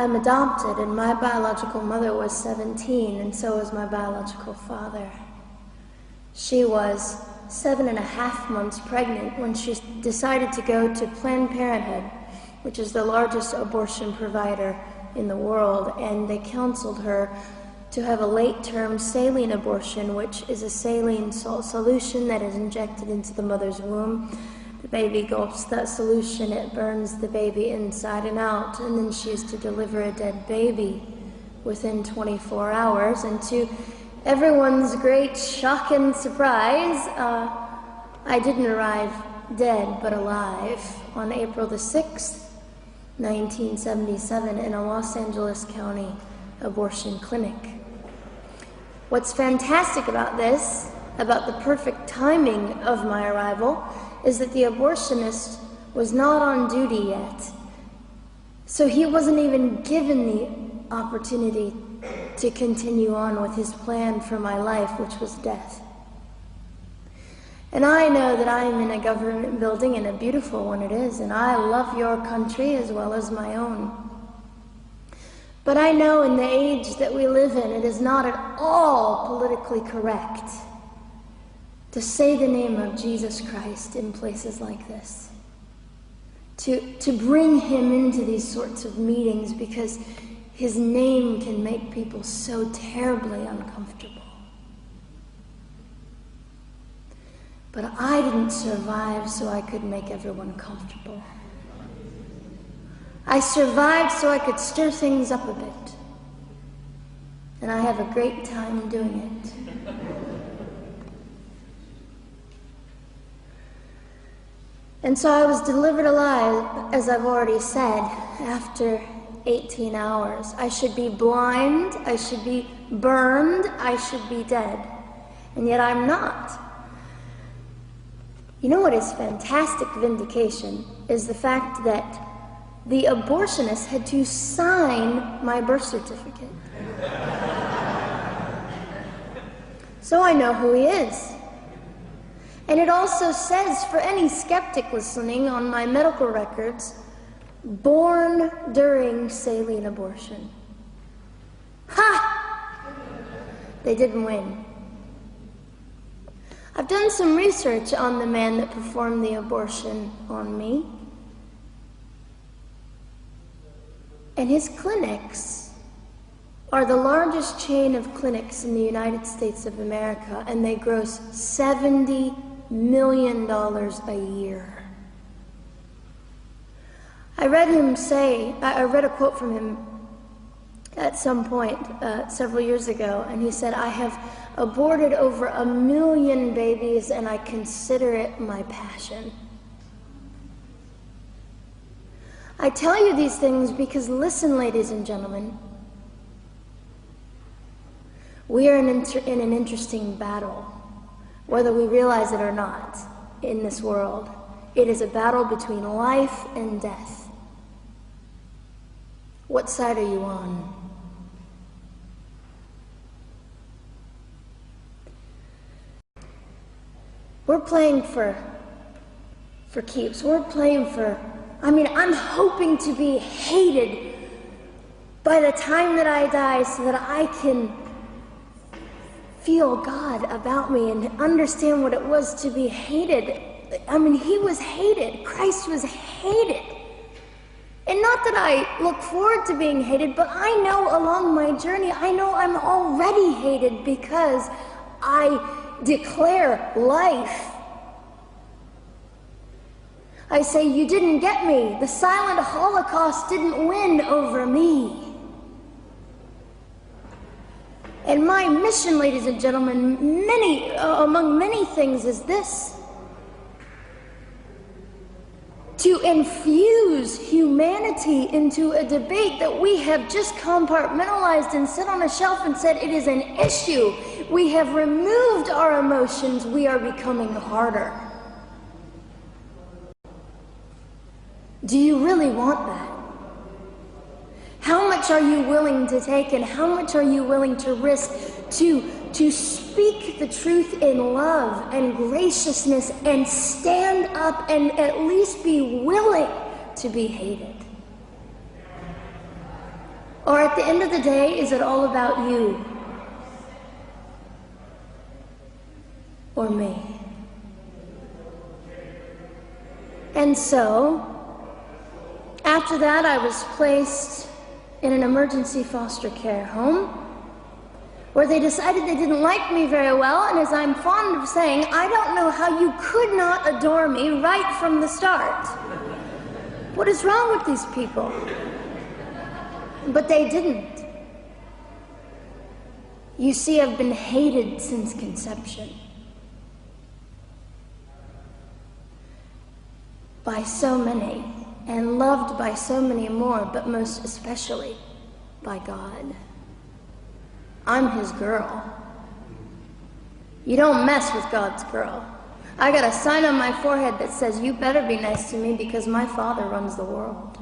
I'm adopted, and my biological mother was 17, and so was my biological father. She was 7.5 months pregnant when she decided to go to Planned Parenthood, which is the largest abortion provider in the world, and they counseled her to have a late-term saline abortion, which is a saline salt solution that is injected into the mother's womb. The baby gulps that solution, it burns the baby inside and out, and then she is to deliver a dead baby within 24 hours. And to everyone's great shock and surprise, I didn't arrive dead but alive on April the 6th, 1977, in a Los Angeles County abortion clinic. What's fantastic about this, about the perfect timing of my arrival, is that the abortionist was not on duty yet. So he wasn't even given the opportunity to continue on with his plan for my life, which was death. And I know that I am in a government building, and a beautiful one it is, and I love your country as well as my own. But I know in the age that we live in, it is not at all politically correct to say the name of Jesus Christ in places like this. To bring him into these sorts of meetings, because his name can make people so terribly uncomfortable. But I didn't survive so I could make everyone comfortable. I survived so I could stir things up a bit. And I have a great time doing it. And so I was delivered alive, as I've already said, after 18 hours. I should be blind, I should be burned, I should be dead. And yet I'm not. You know what is fantastic vindication is the fact that the abortionist had to sign my birth certificate. So I know who he is. And it also says, for any skeptic listening, on my medical records, born during saline abortion. Ha! They didn't win. I've done some research on the man that performed the abortion on me. And his clinics are the largest chain of clinics in the United States of America, and they gross $70 million a year. I read a quote from him at some point several years ago, and he said, "I have aborted over 1 million babies, and I consider it my passion." I tell you these things because, listen, ladies and gentlemen, we are in an interesting battle, whether we realize it or not, in this world. It is a battle between life and death. What side are you on? We're playing for keeps. We're playing for, I'm hoping to be hated by the time that I die so that I can feel God about me and understand what it was to be hated. He was hated. Christ was hated. And not that I look forward to being hated, but I know along my journey, I know I'm already hated because I declare life. I say, you didn't get me. The silent Holocaust didn't win over me. And my mission, ladies and gentlemen, among many things, is this: to infuse humanity into a debate that we have just compartmentalized and set on a shelf and said it is an issue. We have removed our emotions. We are becoming harder. Do you really want that? How much are you willing to take, and how much are you willing to risk to speak the truth in love and graciousness and stand up and at least be willing to be hated? Or at the end of the day, is it all about you? Or me? And so, after that, I was placed in an emergency foster care home where they decided they didn't like me very well, and as I'm fond of saying, I don't know how you could not adore me right from the start. What is wrong with these people? But they didn't. You see, I've been hated since conception. By so many, and loved by so many more, but most especially by God. I'm his girl. You don't mess with God's girl. I got a sign on my forehead that says, you better be nice to me because my Father runs the world.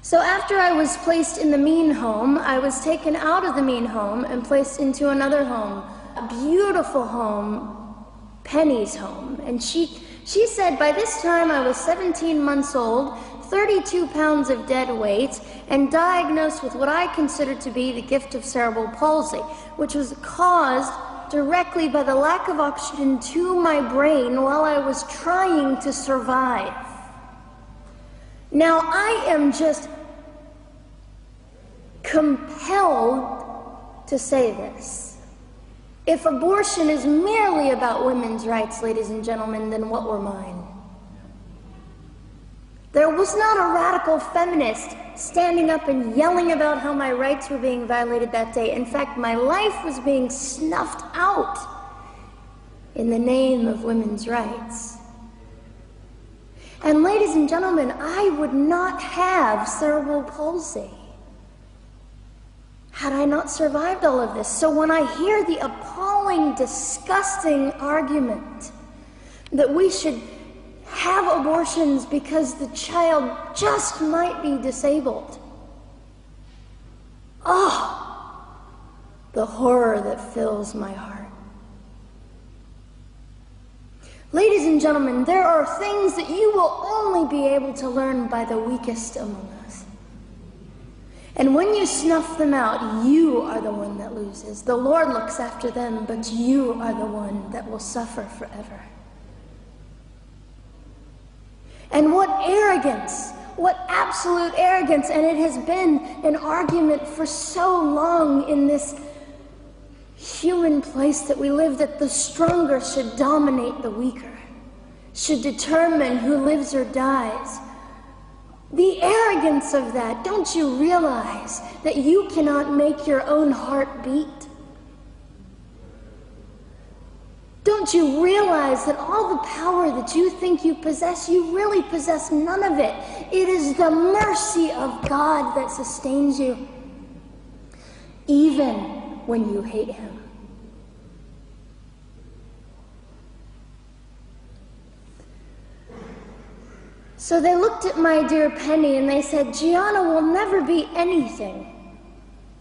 So after I was placed in the mean home, I was taken out of the mean home and placed into another home, a beautiful home, Penny's home. And she said by this time I was 17 months old, 32 pounds of dead weight, and diagnosed with what I considered to be the gift of cerebral palsy, which was caused directly by the lack of oxygen to my brain while I was trying to survive. Now, I am just compelled to say this. If abortion is merely about women's rights, ladies and gentlemen, then what were mine? There was not a radical feminist standing up and yelling about how my rights were being violated that day. In fact, my life was being snuffed out in the name of women's rights. And ladies and gentlemen, I would not have cerebral palsy had I not survived all of this. So when I hear the appalling, disgusting argument that we should have abortions because the child just might be disabled, oh, the horror that fills my heart. Ladies and gentlemen, there are things that you will only be able to learn by the weakest among us. And when you snuff them out, you are the one that loses. The Lord looks after them, but you are the one that will suffer forever. And what arrogance, what absolute arrogance, and it has been an argument for so long in this human place that we live, that the stronger should dominate the weaker, should determine who lives or dies. The arrogance of that, don't you realize that you cannot make your own heart beat? Don't you realize that all the power that you think you possess, you really possess none of it? It is the mercy of God that sustains you, even when you hate him. So they looked at my dear Penny and they said, Gianna will never be anything,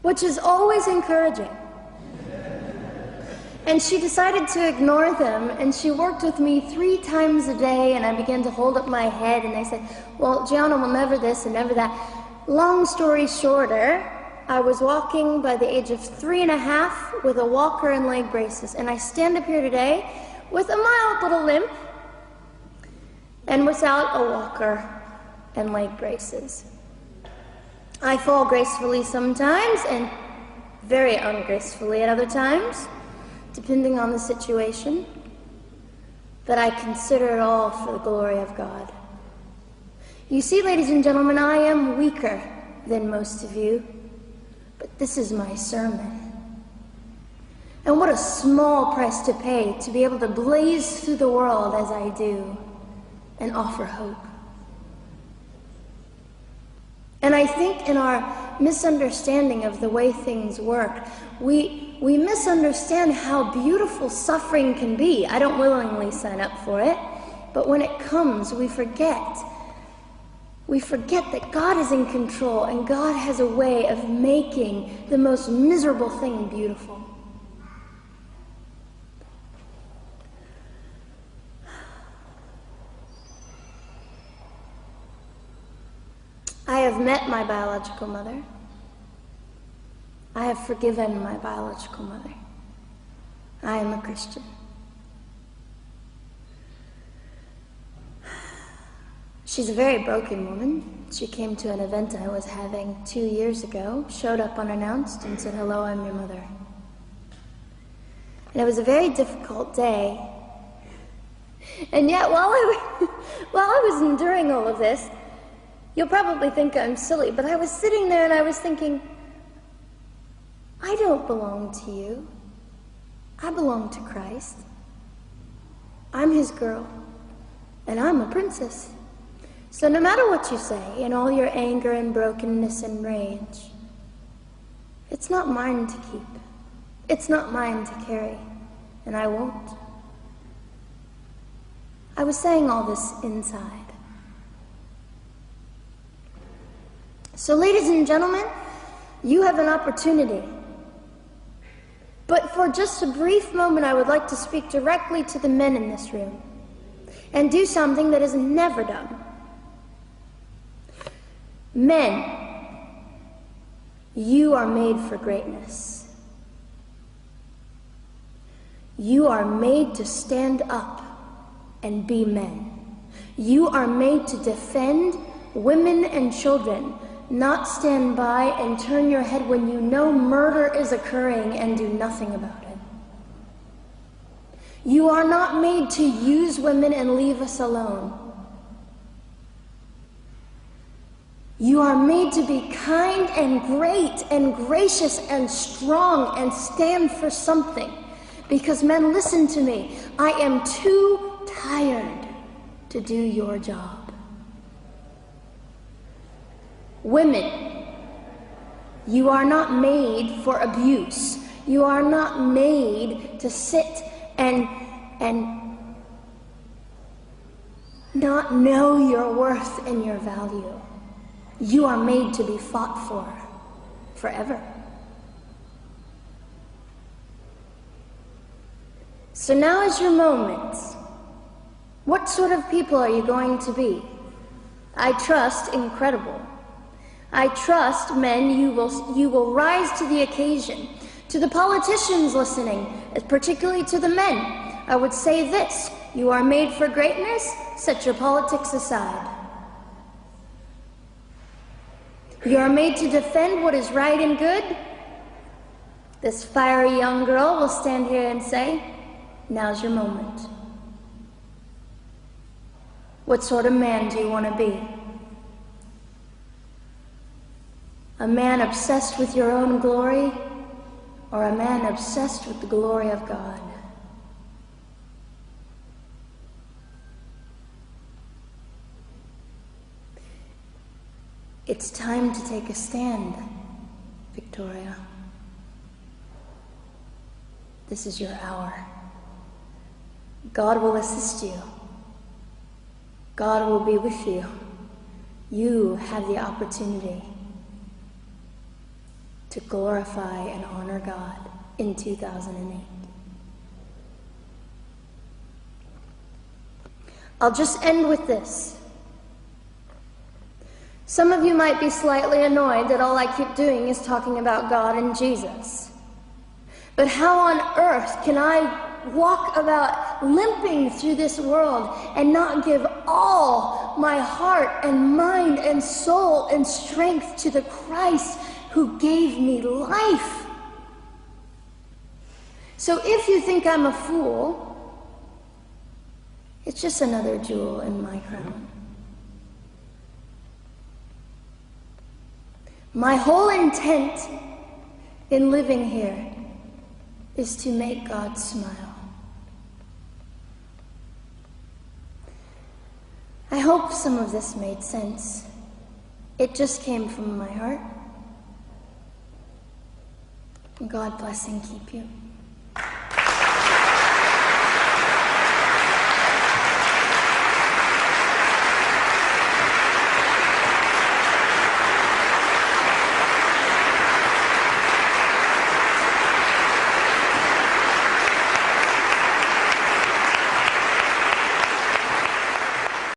which is always encouraging. And she decided to ignore them, and she worked with me 3 times a day, and I began to hold up my head, and they said, well, Gianna will never this and never that. Long story shorter, I was walking by the age of 3.5 with a walker and leg braces, and I stand up here today with a mild little limp and without a walker and leg braces. I fall gracefully sometimes and very ungracefully at other times, depending on the situation, but I consider it all for the glory of God. You see, ladies and gentlemen, I am weaker than most of you, but this is my sermon. And what a small price to pay to be able to blaze through the world as I do and offer hope. And I think in our misunderstanding of the way things work, we misunderstand how beautiful suffering can be. I don't willingly sign up for it, but when it comes, we forget. We forget that God is in control, and God has a way of making the most miserable thing beautiful. have met my biological mother. I have forgiven my biological mother. I am a Christian. She's a very broken woman. She came to an event I was having 2 years ago, showed up unannounced, and said, "Hello, I'm your mother." And it was a very difficult day. And yet, while I was enduring all of this, you'll probably think I'm silly, but I was sitting there and I was thinking, I don't belong to you. I belong to Christ. I'm his girl, and I'm a princess. So no matter what you say, in all your anger and brokenness and rage, it's not mine to keep. It's not mine to carry, and I won't. I was saying all this inside. So ladies and gentlemen, you have an opportunity. But for just a brief moment, I would like to speak directly to the men in this room and do something that is never done. Men, you are made for greatness. You are made to stand up and be men. You are made to defend women and children, not stand by and turn your head when you know murder is occurring and do nothing about it. You are not made to use women and leave us alone. You are made to be kind and great and gracious and strong and stand for something. Because men, listen to me, I am too tired to do your job. Women, you are not made for abuse. You are not made to sit and not know your worth and your value. You are made to be fought for forever. So now is your moment. What sort of people are you going to be? I trust incredible. I trust, men, you will rise to the occasion. To the politicians listening, particularly to the men, I would say this: you are made for greatness, set your politics aside. You are made to defend what is right and good. This fiery young girl will stand here and say, now's your moment. What sort of man do you want to be? A man obsessed with your own glory, or a man obsessed with the glory of God? It's time to take a stand, Victoria. This is your hour. God will assist you. God will be with you. You have the opportunity to glorify and honor God in 2008. I'll just end with this. Some of you might be slightly annoyed that all I keep doing is talking about God and Jesus. But how on earth can I walk about limping through this world and not give all my heart and mind and soul and strength to the Christ who gave me life? So if you think I'm a fool, it's just another jewel in my crown. My whole intent in living here is to make God smile. I hope some of this made sense. It just came from my heart. God bless and keep you.